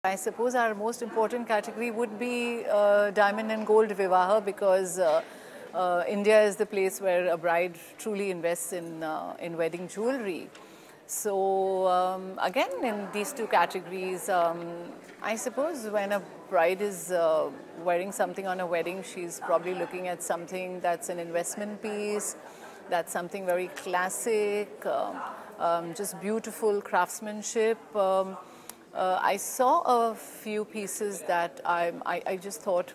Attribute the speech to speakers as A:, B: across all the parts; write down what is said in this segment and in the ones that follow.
A: I suppose our most important category would be diamond and gold Vivah, because India is the place where a bride truly invests in wedding jewelry. So again, in these two categories, I suppose when a bride is wearing something on a wedding, she's probably looking at something that's an investment piece, that's something very classic, just beautiful craftsmanship. I saw a few pieces that I just thought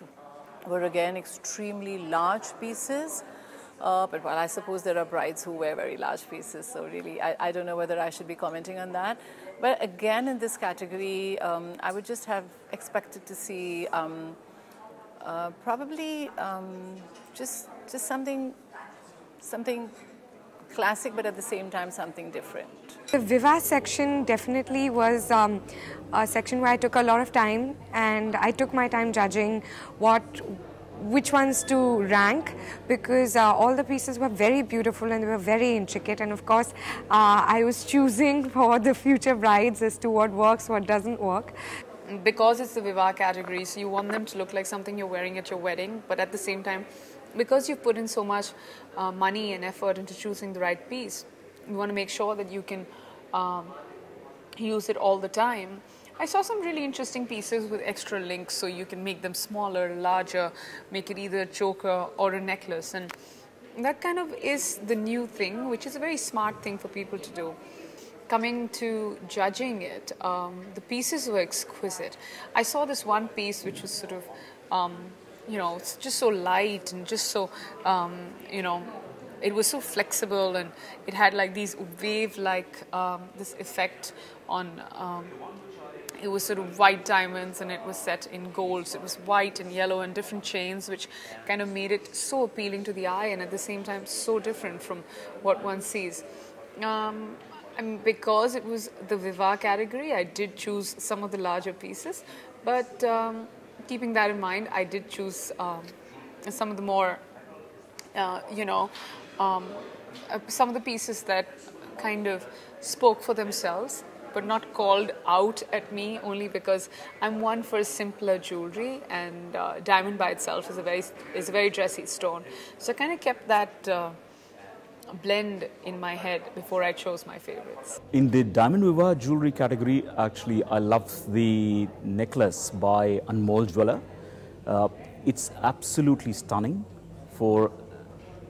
A: were again extremely large pieces. But well, I suppose there are brides who wear very large pieces, so really I don't know whether I should be commenting on that. But again, in this category, I would just have expected to see probably just something classic, but at the same time something different.
B: The Vivah section definitely was a section where I took a lot of time, and I took my time judging which ones to rank, because all the pieces were very beautiful and they were very intricate, and of course I was choosing for the future brides as to what works, what doesn't work.
C: Because it's the Vivah category, so you want them to look like something you're wearing at your wedding, but at the same time, because you've put in so much money and effort into choosing the right piece, you want to make sure that you can use it all the time. I saw some really interesting pieces with extra links, so you can make them smaller, larger, make it either a choker or a necklace, and that kind of is the new thing, which is a very smart thing for people to do. Coming to judging it, the pieces were exquisite. I saw this one piece which was sort of, you know, it's just so light and just so, you know, it was so flexible, and it had like these wave-like, this effect on, it was sort of white diamonds and it was set in gold. So it was white and yellow and different chains, which kind of made it so appealing to the eye and at the same time so different from what one sees. And because it was the Vivah category, I did choose some of the larger pieces, but keeping that in mind, I did choose some of the more, you know, some of the pieces that kind of spoke for themselves, but not called out at me, only because I'm one for simpler jewelry, and diamond by itself is a very dressy stone. So I kind of kept that blend in my head before I chose my favorites.
D: In the diamond Vivah jewelry category, actually, I love the necklace by Untitled Jeweller. It's absolutely stunning for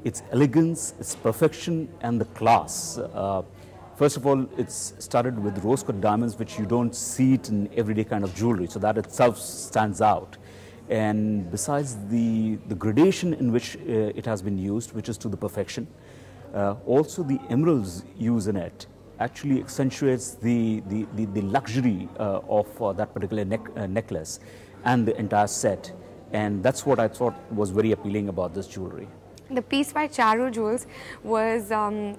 D: its elegance, its perfection, and the class. First of all, it's studded with rose-cut diamonds, which you don't see it in everyday kind of jewelry, so that itself stands out. And besides the gradation in which it has been used, which is to the perfection, also the emeralds used in it actually accentuates the luxury of that particular necklace and the entire set. And that's what I thought was very appealing about this jewelry.
B: The piece by Charu Jewels was,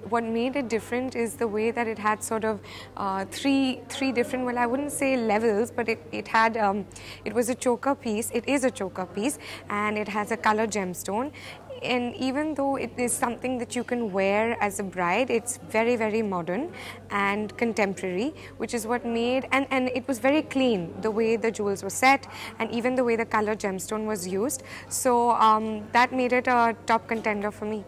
B: what made it different is the way that it had sort of three different, well, I wouldn't say levels, but it had, it was a choker piece, it is a choker piece, and it has a color gemstone. And even though it is something that you can wear as a bride, it's very, very modern and contemporary, which is what made, and it was very clean, the way the jewels were set and even the way the color gemstone was used. So that made it a top contender for me.